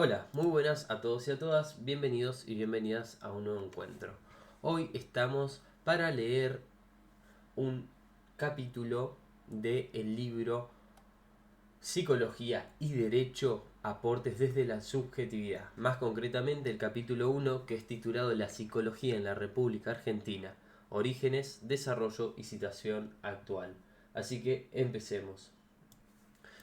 Hola, muy buenas a todos y a todas, bienvenidos y bienvenidas a un nuevo encuentro. Hoy estamos para leer un capítulo del libro Psicología y Derecho, aportes desde la subjetividad. Más concretamente el capítulo 1, que es titulado La psicología en la República Argentina, orígenes, desarrollo y situación actual. Así que empecemos.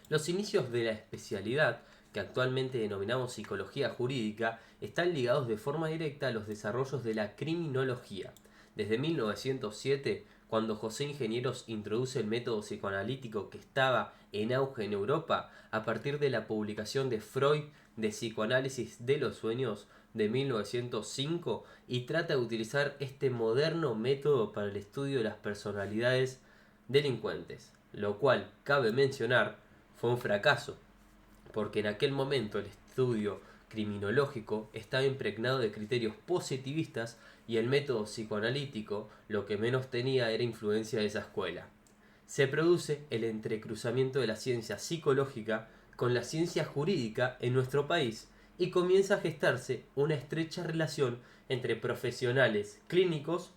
Los inicios de la especialidad, que actualmente denominamos psicología jurídica, están ligados de forma directa a los desarrollos de la criminología. Desde 1907, cuando José Ingenieros introduce el método psicoanalítico que estaba en auge en Europa, a partir de la publicación de Freud de Psicoanálisis de los Sueños de 1905, y trata de utilizar este moderno método para el estudio de las personalidades delincuentes, lo cual, cabe mencionar, fue un fracaso, porque en aquel momento el estudio criminológico estaba impregnado de criterios positivistas y el método psicoanalítico lo que menos tenía era influencia de esa escuela. Se produce el entrecruzamiento de la ciencia psicológica con la ciencia jurídica en nuestro país y comienza a gestarse una estrecha relación entre profesionales clínicos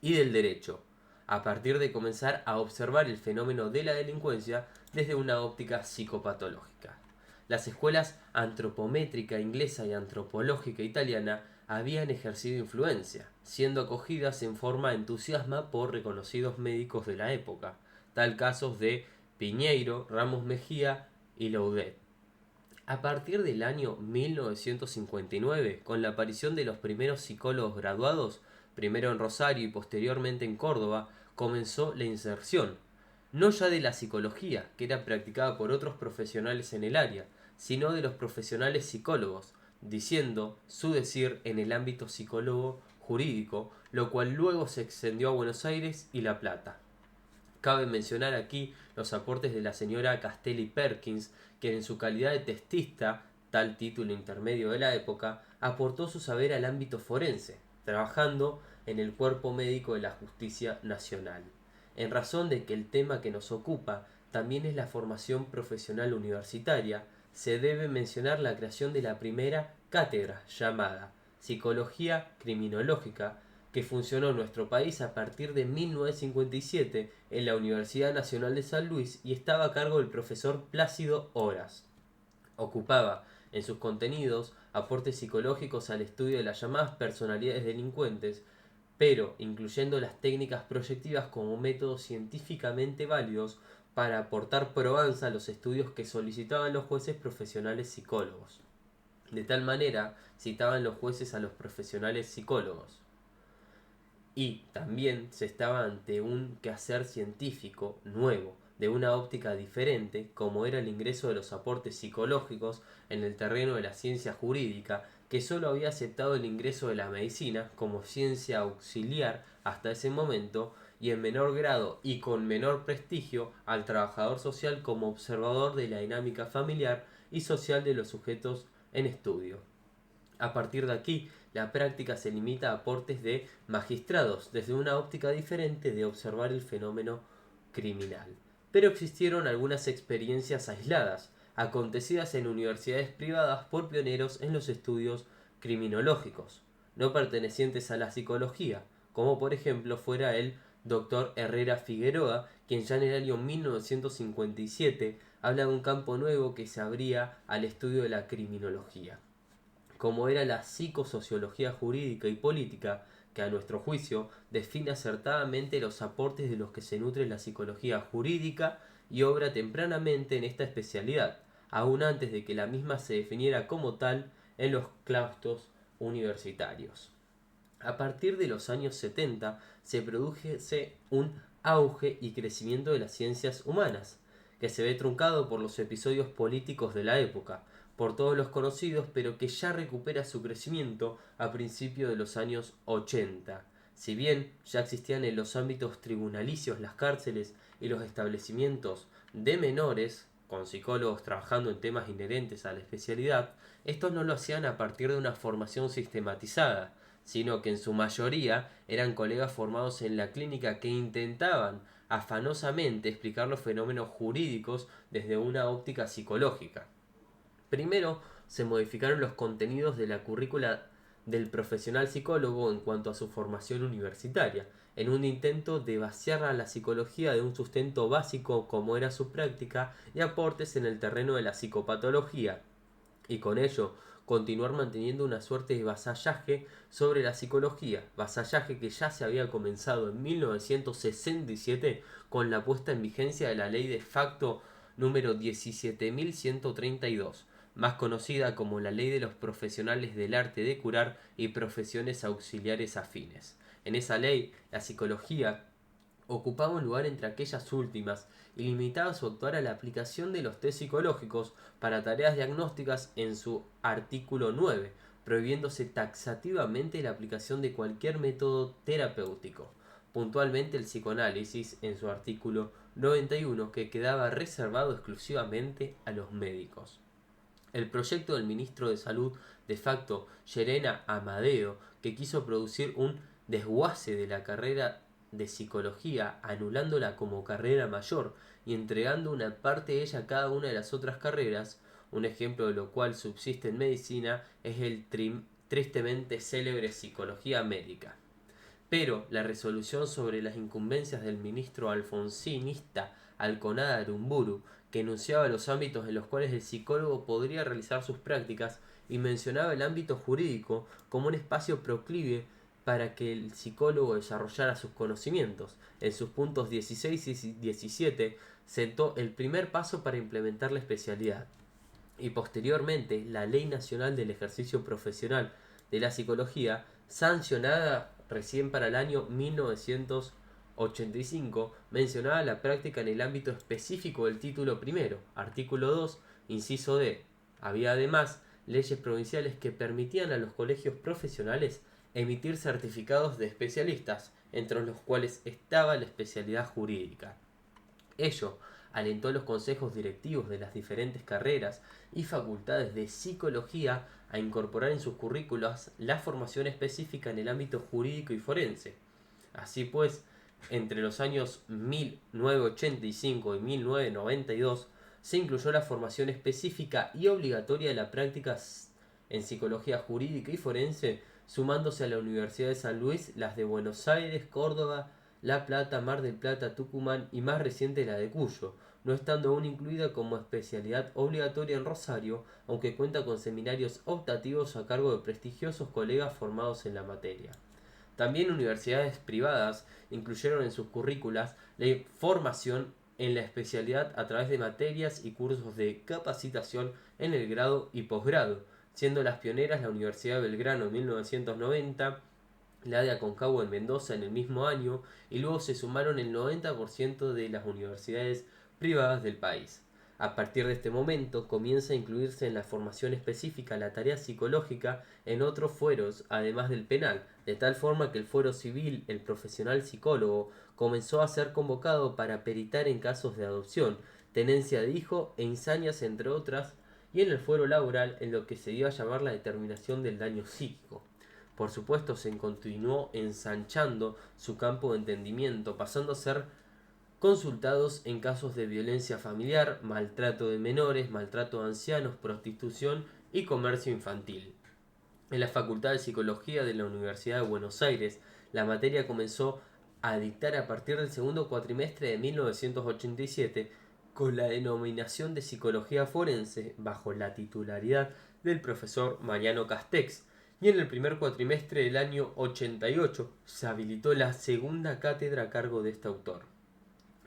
y del derecho, a partir de comenzar a observar el fenómeno de la delincuencia desde una óptica psicopatológica. Las escuelas antropométrica inglesa y antropológica italiana habían ejercido influencia, siendo acogidas en forma entusiasma por reconocidos médicos de la época, tal casos de Piñeiro, Ramos Mejía y Loudet. A partir del año 1959, con la aparición de los primeros psicólogos graduados, primero en Rosario y posteriormente en Córdoba, comenzó la inserción, no ya de la psicología, que era practicada por otros profesionales en el área, sino de los profesionales psicólogos, diciendo su decir en el ámbito psicólogo jurídico, lo cual luego se extendió a Buenos Aires y La Plata. Cabe mencionar aquí los aportes de la señora Castelli Perkins, quien en su calidad de testista, tal título intermedio de la época, aportó su saber al ámbito forense, trabajando en el cuerpo médico de la justicia nacional. En razón de que el tema que nos ocupa también es la formación profesional universitaria, se debe mencionar la creación de la primera cátedra llamada Psicología Criminológica, que funcionó en nuestro país a partir de 1957 en la Universidad Nacional de San Luis y estaba a cargo del profesor Plácido Horas. Ocupaba en sus contenidos aportes psicológicos al estudio de las llamadas personalidades delincuentes, pero incluyendo las técnicas proyectivas como métodos científicamente válidos para aportar probanza a los estudios que solicitaban los jueces profesionales psicólogos. De tal manera, citaban los jueces a los profesionales psicólogos. Y también se estaba ante un quehacer científico nuevo, de una óptica diferente, como era el ingreso de los aportes psicológicos en el terreno de la ciencia jurídica, que sólo había aceptado el ingreso de la medicina como ciencia auxiliar hasta ese momento, y en menor grado y con menor prestigio al trabajador social como observador de la dinámica familiar y social de los sujetos en estudio. A partir de aquí, la práctica se limita a aportes de magistrados, desde una óptica diferente de observar el fenómeno criminal. Pero existieron algunas experiencias aisladas, acontecidas en universidades privadas por pioneros en los estudios criminológicos, no pertenecientes a la psicología, como por ejemplo fuera el doctor Herrera Figueroa, quien ya en el año 1957 habla de un campo nuevo que se abría al estudio de la criminología, como era la psicosociología jurídica y política, que a nuestro juicio define acertadamente los aportes de los que se nutre la psicología jurídica y obra tempranamente en esta especialidad, aún antes de que la misma se definiera como tal en los claustros universitarios. A partir de los años 70 se produce un auge y crecimiento de las ciencias humanas, que se ve truncado por los episodios políticos de la época, por todos los conocidos, pero que ya recupera su crecimiento a principios de los años 80. Si bien ya existían en los ámbitos tribunalicios las cárceles y los establecimientos de menores, con psicólogos trabajando en temas inherentes a la especialidad, estos no lo hacían a partir de una formación sistematizada, sino que en su mayoría eran colegas formados en la clínica que intentaban afanosamente explicar los fenómenos jurídicos desde una óptica psicológica. Primero se modificaron los contenidos de la currícula del profesional psicólogo en cuanto a su formación universitaria, en un intento de vaciar a la psicología de un sustento básico como era su práctica y aportes en el terreno de la psicopatología, y con ello continuar manteniendo una suerte de vasallaje sobre la psicología, vasallaje que ya se había comenzado en 1967 con la puesta en vigencia de la ley de facto número 17.132, más conocida como la Ley de los Profesionales del Arte de Curar y Profesiones Auxiliares Afines. En esa ley, la psicología ocupaba un lugar entre aquellas últimas y limitaba su actuar a la aplicación de los test psicológicos para tareas diagnósticas en su artículo 9, prohibiéndose taxativamente la aplicación de cualquier método terapéutico. Puntualmente el psicoanálisis en su artículo 91, que quedaba reservado exclusivamente a los médicos. El proyecto del ministro de Salud de facto, Llerena Amadeo, que quiso producir un desguace de la carrera de psicología, anulándola como carrera mayor y entregando una parte de ella a cada una de las otras carreras, un ejemplo de lo cual subsiste en medicina es el tristemente célebre psicología médica. Pero la resolución sobre las incumbencias del ministro alfonsinista Alconada Arumburu, que enunciaba los ámbitos en los cuales el psicólogo podría realizar sus prácticas y mencionaba el ámbito jurídico como un espacio proclive para que el psicólogo desarrollara sus conocimientos. En sus puntos 16 y 17 sentó el primer paso para implementar la especialidad. Y posteriormente la Ley Nacional del Ejercicio Profesional de la Psicología, sancionada recién para el año 1985, mencionaba la práctica en el ámbito específico del título primero, artículo 2, inciso D. Había además leyes provinciales que permitían a los colegios profesionales emitir certificados de especialistas, entre los cuales estaba la especialidad jurídica. Ello alentó a los consejos directivos de las diferentes carreras y facultades de psicología a incorporar en sus currículos la formación específica en el ámbito jurídico y forense. Así pues, entre los años 1985 y 1992 se incluyó la formación específica y obligatoria de la práctica en psicología jurídica y forense, sumándose a la Universidad de San Luis las de Buenos Aires, Córdoba, La Plata, Mar del Plata, Tucumán y más reciente la de Cuyo, no estando aún incluida como especialidad obligatoria en Rosario, aunque cuenta con seminarios optativos a cargo de prestigiosos colegas formados en la materia. También universidades privadas incluyeron en sus currículas la formación en la especialidad a través de materias y cursos de capacitación en el grado y posgrado, siendo las pioneras la Universidad de Belgrano en 1990, la de Aconcagua en Mendoza en el mismo año, y luego se sumaron el 90% de las universidades privadas del país. A partir de este momento comienza a incluirse en la formación específica la tarea psicológica en otros fueros, además del penal, de tal forma que el fuero civil, el profesional psicólogo, comenzó a ser convocado para peritar en casos de adopción, tenencia de hijo e insanías entre otras, y en el fuero laboral en lo que se dio a llamar la determinación del daño psíquico. Por supuesto, se continuó ensanchando su campo de entendimiento, pasando a ser consultados en casos de violencia familiar, maltrato de menores, maltrato de ancianos, prostitución y comercio infantil. En la Facultad de Psicología de la Universidad de Buenos Aires, la materia comenzó a dictar a partir del segundo cuatrimestre de 1987 con la denominación de Psicología Forense bajo la titularidad del profesor Mariano Castex, y en el primer cuatrimestre del año 88 se habilitó la segunda cátedra a cargo de este autor.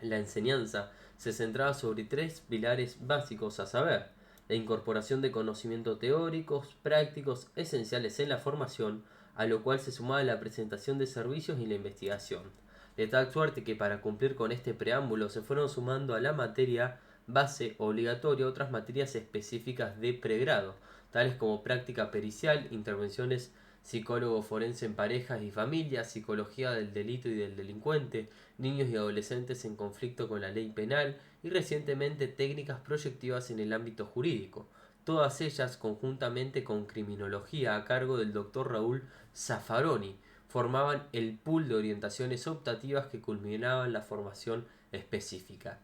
La enseñanza se centraba sobre tres pilares básicos, a saber, la incorporación de conocimientos teóricos, prácticos, esenciales en la formación, a lo cual se sumaba la presentación de servicios y la investigación. De tal suerte que para cumplir con este preámbulo se fueron sumando a la materia base obligatoria otras materias específicas de pregrado, tales como práctica pericial, intervenciones psicólogo forense en parejas y familias, psicología del delito y del delincuente, niños y adolescentes en conflicto con la ley penal y recientemente técnicas proyectivas en el ámbito jurídico, todas ellas conjuntamente con criminología a cargo del doctor Raúl Zaffaroni, formaban el pool de orientaciones optativas que culminaban la formación específica.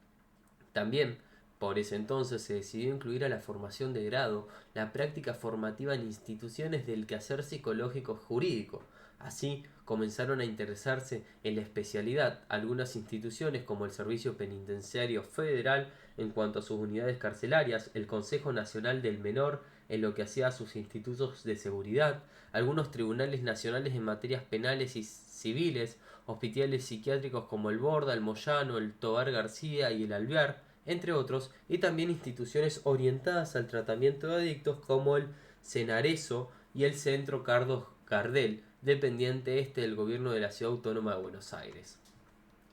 También Por ese entonces se decidió incluir a la formación de grado la práctica formativa en instituciones del quehacer psicológico jurídico. Así comenzaron a interesarse en la especialidad algunas instituciones como el Servicio Penitenciario Federal en cuanto a sus unidades carcelarias, el Consejo Nacional del Menor en lo que hacía a sus institutos de seguridad, algunos tribunales nacionales en materias penales y civiles, hospitales psiquiátricos como el Borda, el Moyano, el Tobar García y el Alvear, entre otros, y también instituciones orientadas al tratamiento de adictos como el Cenareso y el Centro Carlos Gardel, dependiente del gobierno de la Ciudad Autónoma de Buenos Aires.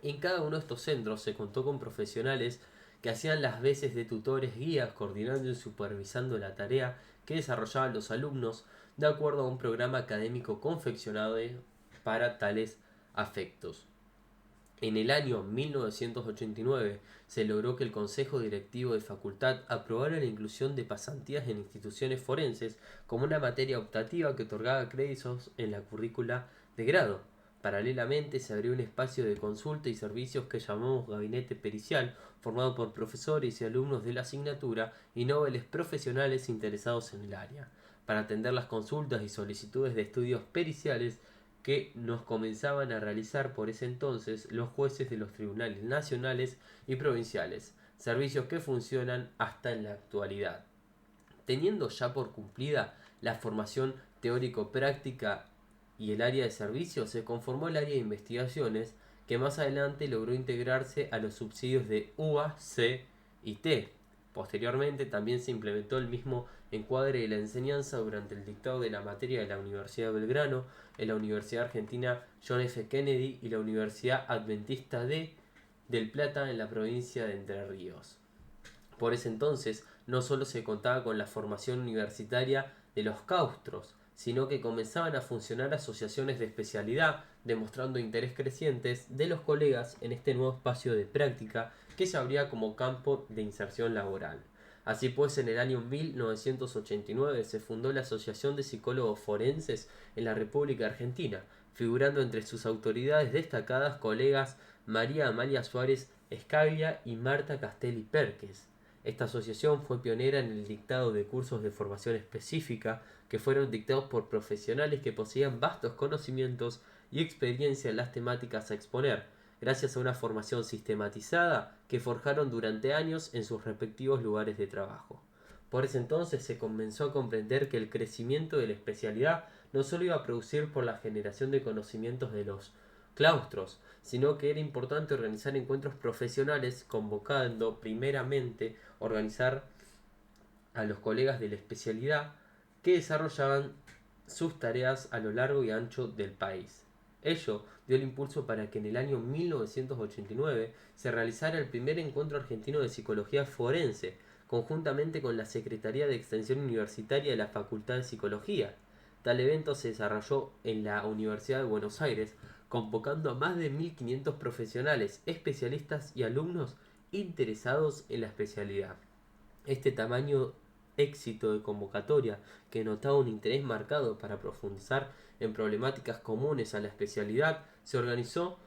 En cada uno de estos centros se contó con profesionales que hacían las veces de tutores guías, coordinando y supervisando la tarea que desarrollaban los alumnos de acuerdo a un programa académico confeccionado para tales afectos. En el año 1989 se logró que el Consejo Directivo de Facultad aprobara la inclusión de pasantías en instituciones forenses como una materia optativa que otorgaba créditos en la currícula de grado. Paralelamente se abrió un espacio de consulta y servicios que llamamos gabinete pericial, formado por profesores y alumnos de la asignatura y nobles profesionales interesados en el área, para atender las consultas y solicitudes de estudios periciales que nos comenzaban a realizar por ese entonces los jueces de los tribunales nacionales y provinciales, servicios que funcionan hasta en la actualidad. Teniendo ya por cumplida la formación teórico-práctica y el área de servicio, se conformó el área de investigaciones, que más adelante logró integrarse a los subsidios de UA, C y T. Posteriormente también se implementó el mismo encuadre de la enseñanza durante el dictado de la materia de la Universidad de Belgrano, en la Universidad Argentina John F. Kennedy y la Universidad Adventista del Plata en la provincia de Entre Ríos. Por ese entonces no solo se contaba con la formación universitaria de los claustros, sino que comenzaban a funcionar asociaciones de especialidad, demostrando interés crecientes de los colegas en este nuevo espacio de práctica que se abría como campo de inserción laboral. Así pues, en el año 1989 se fundó la Asociación de Psicólogos Forenses en la República Argentina, figurando entre sus autoridades destacadas colegas María Amalia Suárez Escaglia y Marta Castelli Pérquez. Esta asociación fue pionera en el dictado de cursos de formación específica que fueron dictados por profesionales que poseían vastos conocimientos y experiencia en las temáticas a exponer, gracias a una formación sistematizada que forjaron durante años en sus respectivos lugares de trabajo. Por ese entonces se comenzó a comprender que el crecimiento de la especialidad no solo iba a producir por la generación de conocimientos de los claustros, sino que era importante organizar encuentros profesionales, convocando primeramente organizar a los colegas de la especialidad que desarrollaban sus tareas a lo largo y ancho del país. Ello dio el impulso para que en el año 1989 se realizara el primer encuentro argentino de psicología forense, conjuntamente con la Secretaría de Extensión Universitaria de la Facultad de Psicología. Tal evento se desarrolló en la Universidad de Buenos Aires, convocando a más de 1500 profesionales, especialistas y alumnos interesados en la especialidad. Este tamaño éxito de convocatoria, que notaba un interés marcado para profundizar en problemáticas comunes a la especialidad, se organizó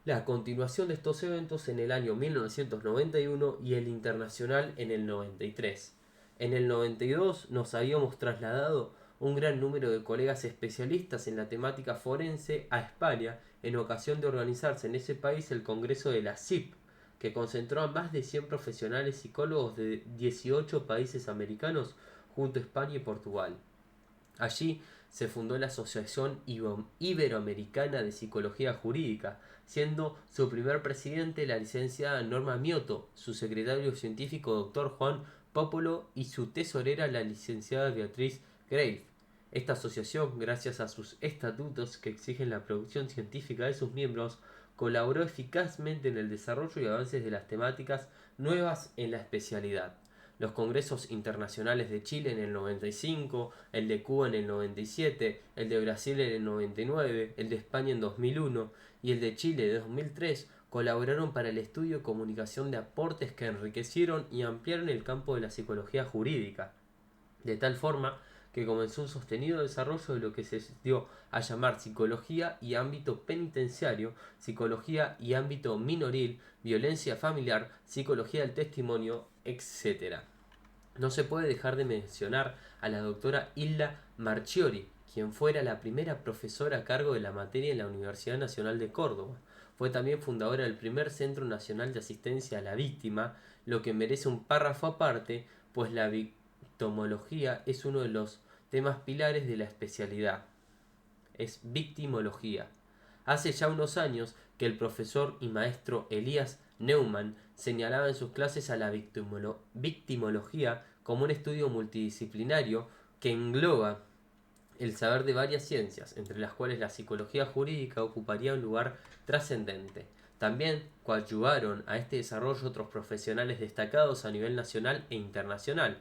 la continuación de estos eventos en el año 1991 y el internacional en el 93. En el 92 nos habíamos trasladado un gran número de colegas especialistas en la temática forense a España en ocasión de organizarse en ese país el Congreso de la CIP, que concentró a más de 100 profesionales psicólogos de 18 países americanos junto a España y Portugal. Allí se fundó la Asociación Iberoamericana de Psicología Jurídica, siendo su primer presidente la licenciada Norma Mioto, su secretario científico Dr. Juan Popolo y su tesorera la licenciada Beatriz Grave. Esta asociación, gracias a sus estatutos que exigen la producción científica de sus miembros, colaboró eficazmente en el desarrollo y avances de las temáticas nuevas en la especialidad. Los congresos internacionales de Chile en el 95, el de Cuba en el 97, el de Brasil en el 99, el de España en 2001 y el de Chile de 2003 colaboraron para el estudio y comunicación de aportes que enriquecieron y ampliaron el campo de la psicología jurídica, de tal forma que comenzó un sostenido desarrollo de lo que se dio a llamar psicología y ámbito penitenciario, psicología y ámbito minoril, violencia familiar, psicología del testimonio, etc. No se puede dejar de mencionar a la doctora Hilda Marchiori, quien fuera la primera profesora a cargo de la materia en la Universidad Nacional de Córdoba. Fue también fundadora del primer Centro Nacional de Asistencia a la Víctima, lo que merece un párrafo aparte, pues la victimología es uno de los temas pilares de la especialidad. Es victimología. Hace ya unos años que el profesor y maestro Elías Neumann señalaba en sus clases a la victimología como un estudio multidisciplinario que engloba el saber de varias ciencias, entre las cuales la psicología jurídica ocuparía un lugar trascendente. También coadyuvaron a este desarrollo otros profesionales destacados a nivel nacional e internacional,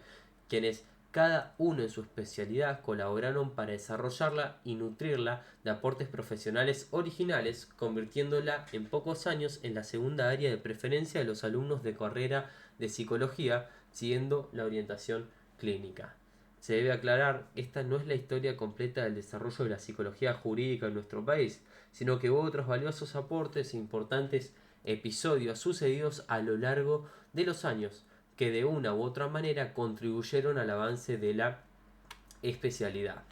quienes cada uno en su especialidad colaboraron para desarrollarla y nutrirla de aportes profesionales originales, convirtiéndola en pocos años en la segunda área de preferencia de los alumnos de carrera de psicología, siguiendo la orientación clínica. Se debe aclarar, esta no es la historia completa del desarrollo de la psicología jurídica en nuestro país, sino que hubo otros valiosos aportes e importantes episodios sucedidos a lo largo de los años, que de una u otra manera contribuyeron al avance de la especialidad.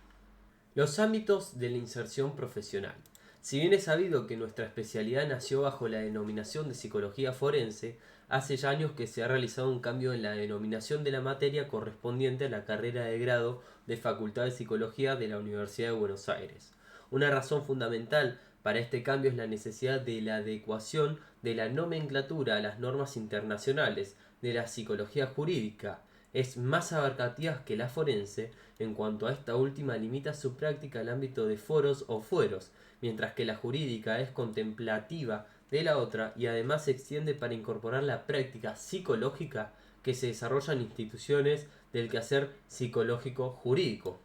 Los ámbitos de la inserción profesional. Si bien es sabido que nuestra especialidad nació bajo la denominación de psicología forense, hace ya años que se ha realizado un cambio en la denominación de la materia correspondiente a la carrera de grado de Facultad de Psicología de la Universidad de Buenos Aires. Una razón fundamental para este cambio es la necesidad de la adecuación de la nomenclatura a las normas internacionales de la psicología jurídica. Es más abarcativa que la forense, en cuanto a esta última limita su práctica al ámbito de foros o fueros, mientras que la jurídica es contemplativa de la otra y además se extiende para incorporar la práctica psicológica que se desarrolla en instituciones del quehacer psicológico jurídico,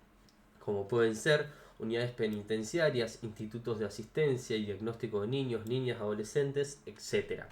como pueden ser unidades penitenciarias, institutos de asistencia y diagnóstico de niños, niñas, adolescentes, etc.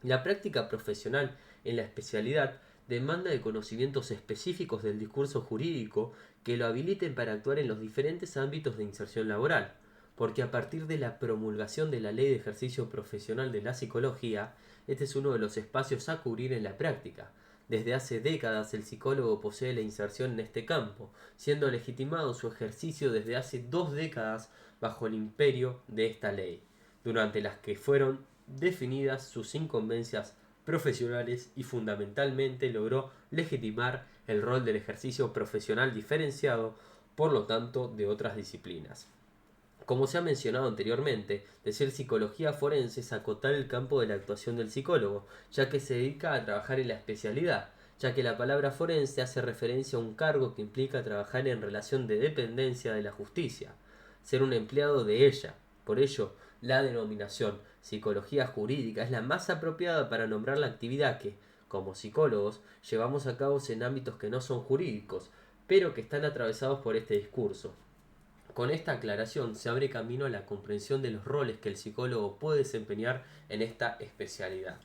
La práctica profesional en la especialidad demanda de conocimientos específicos del discurso jurídico que lo habiliten para actuar en los diferentes ámbitos de inserción laboral, porque a partir de la promulgación de la Ley de Ejercicio Profesional de la Psicología, este es uno de los espacios a cubrir en la práctica. Desde hace décadas el psicólogo posee la inserción en este campo, siendo legitimado su ejercicio desde hace 2 décadas bajo el imperio de esta ley, durante las que fueron definidas sus incumbencias profesionales y fundamentalmente logró legitimar el rol del ejercicio profesional diferenciado, por lo tanto, de otras disciplinas. Como se ha mencionado anteriormente, decir psicología forense es acotar el campo de la actuación del psicólogo, ya que se dedica a trabajar en la especialidad, ya que la palabra forense hace referencia a un cargo que implica trabajar en relación de dependencia de la justicia, ser un empleado de ella. Por ello, la denominación psicología jurídica es la más apropiada para nombrar la actividad que, como psicólogos, llevamos a cabo en ámbitos que no son jurídicos, pero que están atravesados por este discurso. Con esta aclaración se abre camino a la comprensión de los roles que el psicólogo puede desempeñar en esta especialidad.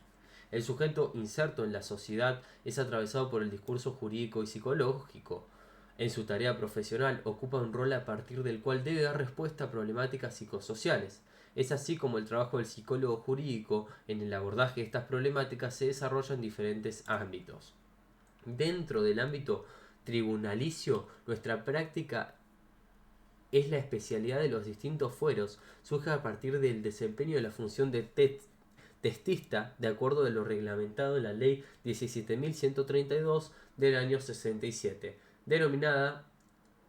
El sujeto inserto en la sociedad es atravesado por el discurso jurídico y psicológico. En su tarea profesional ocupa un rol a partir del cual debe dar respuesta a problemáticas psicosociales. Es así como el trabajo del psicólogo jurídico en el abordaje de estas problemáticas se desarrolla en diferentes ámbitos. Dentro del ámbito tribunalicio, nuestra práctica es la especialidad de los distintos fueros, surge a partir del desempeño de la función de testista, de acuerdo a lo reglamentado en la Ley 17.132 del año 67, denominada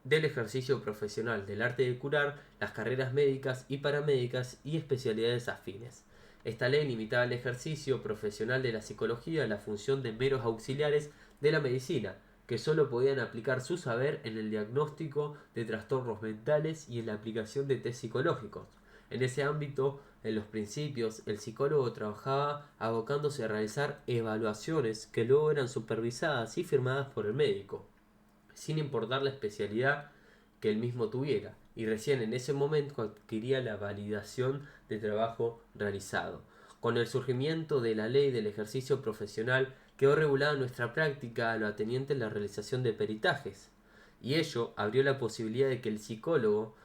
del ejercicio profesional del arte de curar, las carreras médicas y paramédicas y especialidades afines. Esta ley limitaba el ejercicio profesional de la psicología a la función de meros auxiliares de la medicina, que solo podían aplicar su saber en el diagnóstico de trastornos mentales y en la aplicación de test psicológicos. En ese ámbito, en los principios, el psicólogo trabajaba abocándose a realizar evaluaciones que luego eran supervisadas y firmadas por el médico, sin importar la especialidad que él mismo tuviera, y recién en ese momento adquiría la validación de trabajo realizado. Con el surgimiento de la ley del ejercicio profesional, quedó regulada nuestra práctica a lo ateniente en la realización de peritajes, y ello abrió la posibilidad de que el psicólogo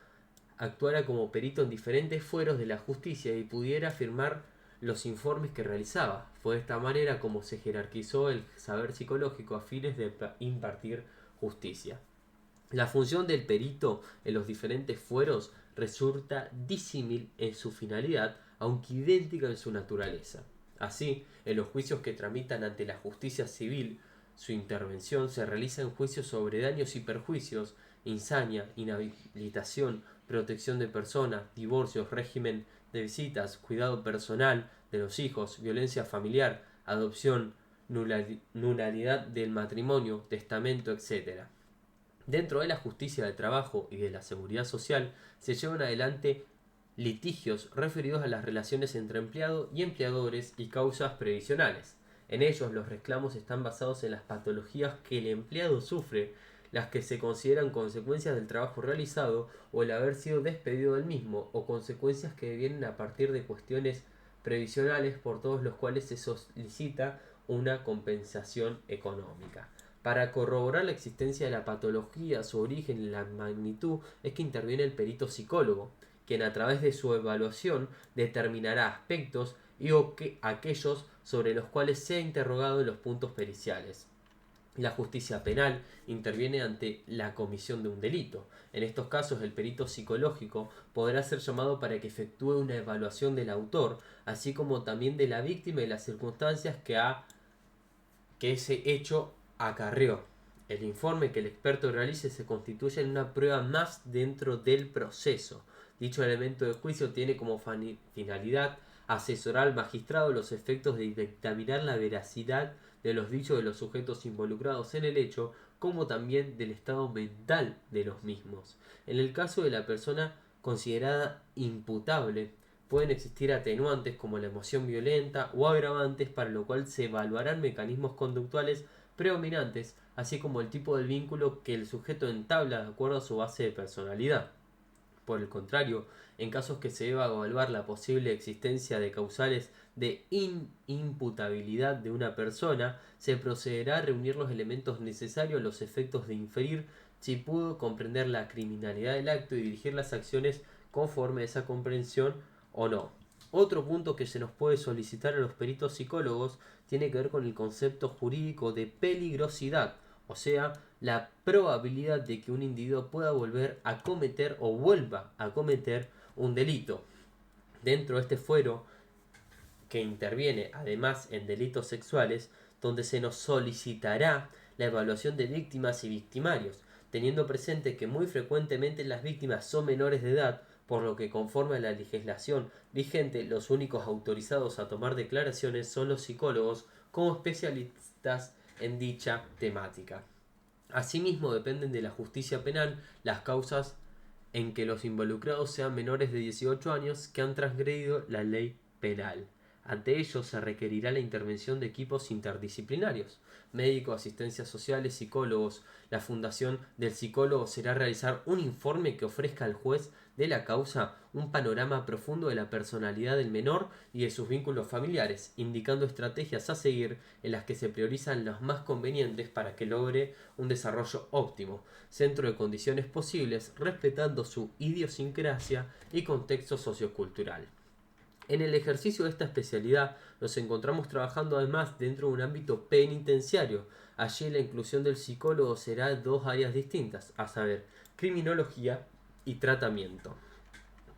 actuara como perito en diferentes fueros de la justicia y pudiera afirmar los informes que realizaba. Fue de esta manera como se jerarquizó el saber psicológico a fines de impartir justicia. La función del perito en los diferentes fueros resulta disímil en su finalidad, aunque idéntica en su naturaleza. Así, en los juicios que tramitan ante la justicia civil, su intervención se realiza en juicios sobre daños y perjuicios, insania, inhabilitación, protección de personas, divorcios, régimen de visitas, cuidado personal de los hijos, violencia familiar, adopción, nulidad del matrimonio, testamento, etc. Dentro de la justicia del trabajo y de la seguridad social se llevan adelante litigios referidos a las relaciones entre empleado y empleadores y causas previsionales. En ellos los reclamos están basados en las patologías que el empleado sufre, las que se consideran consecuencias del trabajo realizado o el haber sido despedido del mismo, o consecuencias que vienen a partir de cuestiones previsionales por todos los cuales se solicita una compensación económica. Para corroborar la existencia de la patología, su origen y la magnitud es que interviene el perito psicólogo, quien a través de su evaluación determinará aspectos y aquellos sobre los cuales sea interrogado en los puntos periciales. La justicia penal interviene ante la comisión de un delito. En estos casos, el perito psicológico podrá ser llamado para que efectúe una evaluación del autor, así como también de la víctima y las circunstancias que ese hecho acarreó. El informe que el experto realice se constituye en una prueba más dentro del proceso. Dicho elemento de juicio tiene como finalidad asesorar al magistrado los efectos de dictaminar la veracidad de los dichos de los sujetos involucrados en el hecho, como también del estado mental de los mismos. En el caso de la persona considerada imputable, pueden existir atenuantes como la emoción violenta o agravantes, para lo cual se evaluarán mecanismos conductuales predominantes, así como el tipo de vínculo que el sujeto entabla de acuerdo a su base de personalidad. Por el contrario, en casos que se deba evaluar la posible existencia de causales de inimputabilidad de una persona, se procederá a reunir los elementos necesarios a los efectos de inferir si pudo comprender la criminalidad del acto y dirigir las acciones conforme a esa comprensión o no. Otro punto que se nos puede solicitar a los peritos psicólogos tiene que ver con el concepto jurídico de peligrosidad, o sea, la probabilidad de que un individuo pueda volver a cometer o vuelva a cometer un delito. Dentro de este fuero, que interviene además en delitos sexuales, donde se nos solicitará la evaluación de víctimas y victimarios, teniendo presente que muy frecuentemente las víctimas son menores de edad, por lo que conforme a la legislación vigente, los únicos autorizados a tomar declaraciones son los psicólogos como especialistas en dicha temática. Asimismo, dependen de la justicia penal las causas en que los involucrados sean menores de 18 años que han transgredido la ley penal. Ante ello se requerirá la intervención de equipos interdisciplinarios, médicos, asistencias sociales, psicólogos. La fundación del psicólogo será realizar un informe que ofrezca al juez de la causa un panorama profundo de la personalidad del menor y de sus vínculos familiares, indicando estrategias a seguir en las que se priorizan las más convenientes para que logre un desarrollo óptimo, centro de condiciones posibles, respetando su idiosincrasia y contexto sociocultural. En el ejercicio de esta especialidad nos encontramos trabajando además dentro de un ámbito penitenciario. Allí la inclusión del psicólogo será dos áreas distintas, a saber, criminología y tratamiento.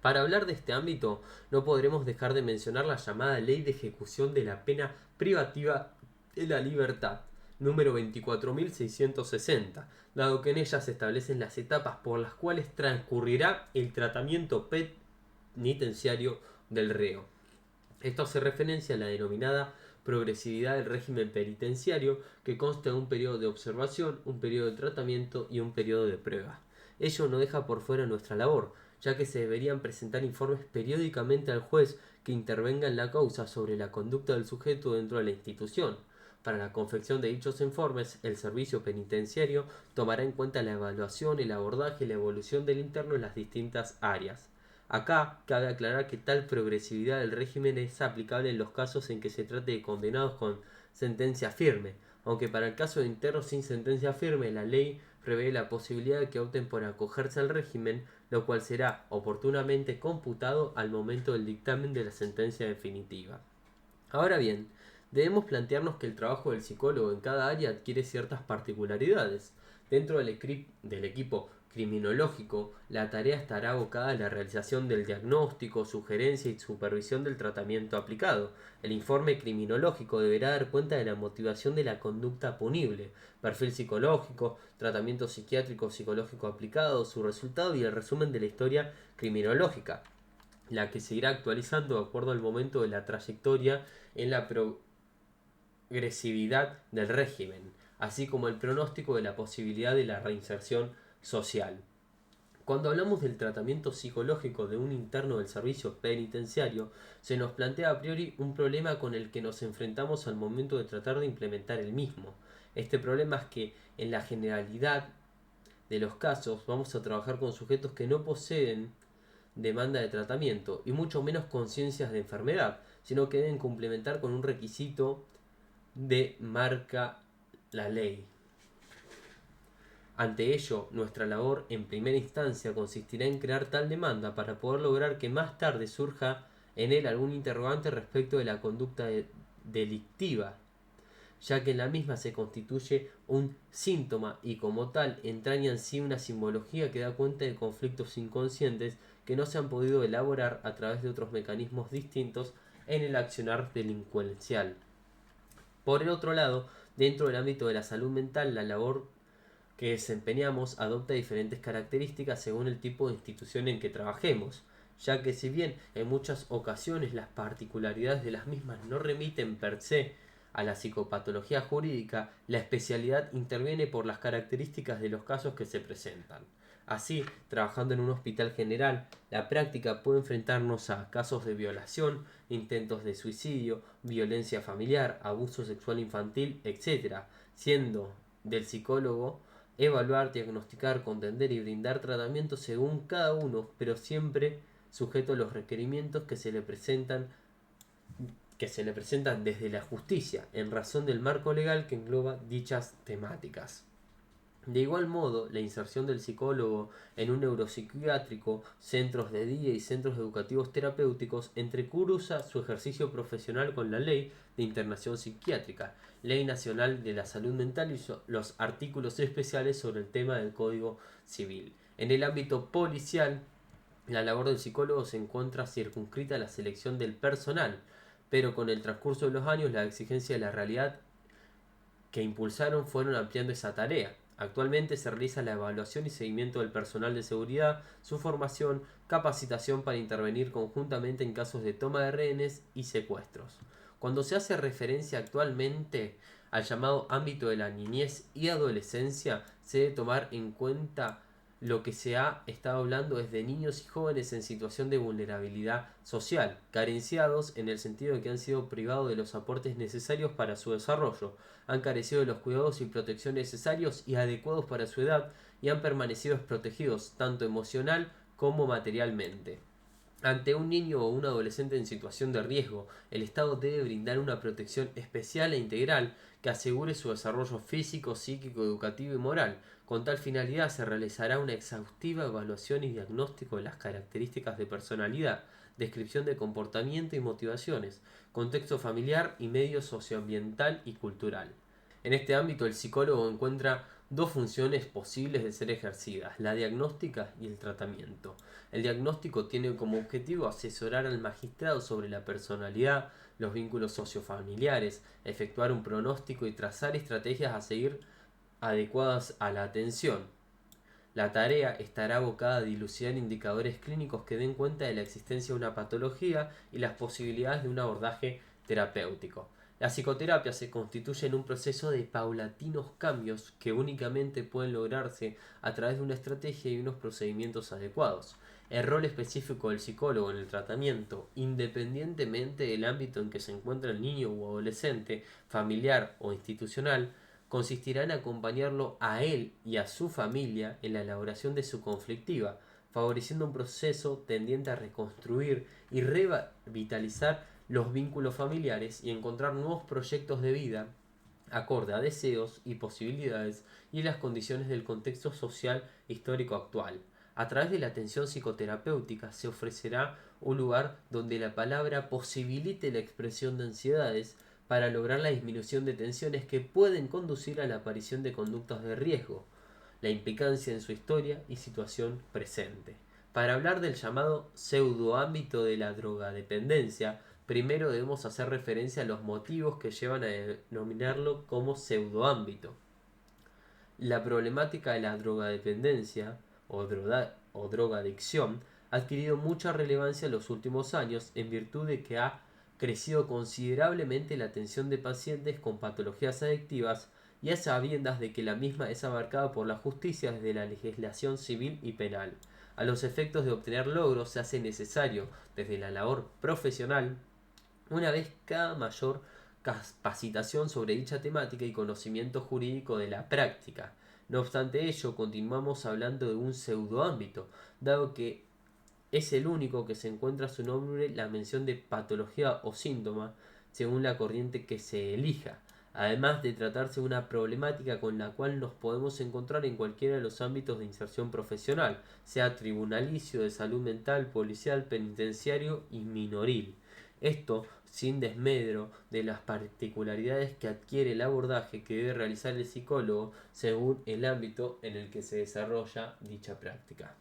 Para hablar de este ámbito no podremos dejar de mencionar la llamada Ley de Ejecución de la Pena Privativa de la Libertad, número 24.660, dado que en ella se establecen las etapas por las cuales transcurrirá el tratamiento penitenciario del reo. Esto hace referencia a la denominada progresividad del régimen penitenciario, que consta de un periodo de observación, un periodo de tratamiento y un periodo de prueba. Ello no deja por fuera nuestra labor, ya que se deberían presentar informes periódicamente al juez que intervenga en la causa sobre la conducta del sujeto dentro de la institución. Para la confección de dichos informes, el servicio penitenciario tomará en cuenta la evaluación, el abordaje y la evolución del interno en las distintas áreas. Acá cabe aclarar que tal progresividad del régimen es aplicable en los casos en que se trate de condenados con sentencia firme, aunque para el caso de internos sin sentencia firme la ley prevé la posibilidad de que opten por acogerse al régimen, lo cual será oportunamente computado al momento del dictamen de la sentencia definitiva. Ahora bien, debemos plantearnos que el trabajo del psicólogo en cada área adquiere ciertas particularidades. Dentro del equipo criminológico, la tarea estará abocada a la realización del diagnóstico, sugerencia y supervisión del tratamiento aplicado. El informe criminológico deberá dar cuenta de la motivación de la conducta punible, perfil psicológico, tratamiento psiquiátrico o psicológico aplicado, su resultado y el resumen de la historia criminológica, la que se irá actualizando de acuerdo al momento de la trayectoria en la progresividad del régimen, así como el pronóstico de la posibilidad de la reinserción social. Cuando hablamos del tratamiento psicológico de un interno del servicio penitenciario, se nos plantea a priori un problema con el que nos enfrentamos al momento de tratar de implementar el mismo. Este problema es que, en la generalidad de los casos, vamos a trabajar con sujetos que no poseen demanda de tratamiento y mucho menos conciencias de enfermedad, sino que deben complementar con un requisito de marca la ley. Ante ello, nuestra labor en primera instancia consistirá en crear tal demanda para poder lograr que más tarde surja en él algún interrogante respecto de la conducta delictiva, ya que en la misma se constituye un síntoma y como tal entraña en sí una simbología que da cuenta de conflictos inconscientes que no se han podido elaborar a través de otros mecanismos distintos en el accionar delincuencial. Por el otro lado, dentro del ámbito de la salud mental, la labor que desempeñamos adopta diferentes características según el tipo de institución en que trabajemos, ya que si bien en muchas ocasiones las particularidades de las mismas no remiten per se a la psicopatología jurídica, la especialidad interviene por las características de los casos que se presentan. Así, trabajando en un hospital general, la práctica puede enfrentarnos a casos de violación, intentos de suicidio, violencia familiar, abuso sexual infantil, etc., siendo del psicólogo evaluar, diagnosticar, contender y brindar tratamiento según cada uno, pero siempre sujeto a los requerimientos que se le presentan desde la justicia, en razón del marco legal que engloba dichas temáticas. De igual modo, la inserción del psicólogo en un neuropsiquiátrico, centros de día y centros educativos terapéuticos entrecruza su ejercicio profesional con la Ley de Internación Psiquiátrica, Ley Nacional de la Salud Mental y los artículos especiales sobre el tema del Código Civil. En el ámbito policial, la labor del psicólogo se encuentra circunscrita a la selección del personal, pero con el transcurso de los años la exigencia de la realidad que impulsaron fueron ampliando esa tarea. Actualmente se realiza la evaluación y seguimiento del personal de seguridad, su formación, capacitación para intervenir conjuntamente en casos de toma de rehenes y secuestros. Cuando se hace referencia actualmente al llamado ámbito de la niñez y adolescencia, se debe tomar en cuenta lo que se ha estado hablando es de niños y jóvenes en situación de vulnerabilidad social, carenciados en el sentido de que han sido privados de los aportes necesarios para su desarrollo, han carecido de los cuidados y protección necesarios y adecuados para su edad y han permanecido desprotegidos tanto emocional como materialmente. Ante un niño o un adolescente en situación de riesgo, el Estado debe brindar una protección especial e integral que asegure su desarrollo físico, psíquico, educativo y moral. Con tal finalidad se realizará una exhaustiva evaluación y diagnóstico de las características de personalidad, descripción de comportamiento y motivaciones, contexto familiar y medio socioambiental y cultural. En este ámbito el psicólogo encuentra dos funciones posibles de ser ejercidas, la diagnóstica y el tratamiento. El diagnóstico tiene como objetivo asesorar al magistrado sobre la personalidad, los vínculos sociofamiliares, efectuar un pronóstico y trazar estrategias a seguir adecuadas a la atención. La tarea estará abocada a dilucidar indicadores clínicos que den cuenta de la existencia de una patología y las posibilidades de un abordaje terapéutico. La psicoterapia se constituye en un proceso de paulatinos cambios que únicamente pueden lograrse a través de una estrategia y unos procedimientos adecuados. El rol específico del psicólogo en el tratamiento, independientemente del ámbito en que se encuentra el niño o adolescente, familiar o institucional, consistirá en acompañarlo a él y a su familia en la elaboración de su conflictiva, favoreciendo un proceso tendiente a reconstruir y revitalizar los vínculos familiares y encontrar nuevos proyectos de vida acorde a deseos y posibilidades y las condiciones del contexto social histórico actual. A través de la atención psicoterapéutica se ofrecerá un lugar donde la palabra posibilite la expresión de ansiedades para lograr la disminución de tensiones que pueden conducir a la aparición de conductas de riesgo, la implicancia en su historia y situación presente. Para hablar del llamado pseudoámbito de la drogadependencia, primero debemos hacer referencia a los motivos que llevan a denominarlo como pseudoámbito. La problemática de la drogadependencia o drogadicción ha adquirido mucha relevancia en los últimos años en virtud de que ha crecido considerablemente la atención de pacientes con patologías adictivas y a sabiendas de que la misma es abarcada por la justicia desde la legislación civil y penal. A los efectos de obtener logros se hace necesario, desde la labor profesional, una vez cada mayor capacitación sobre dicha temática y conocimiento jurídico de la práctica. No obstante ello, continuamos hablando de un pseudoámbito, dado que es el único que se encuentra a su nombre la mención de patología o síntoma, según la corriente que se elija, además de tratarse de una problemática con la cual nos podemos encontrar en cualquiera de los ámbitos de inserción profesional, sea tribunalicio, de salud mental, policial, penitenciario y minoril. Esto sin desmedro de las particularidades que adquiere el abordaje que debe realizar el psicólogo según el ámbito en el que se desarrolla dicha práctica.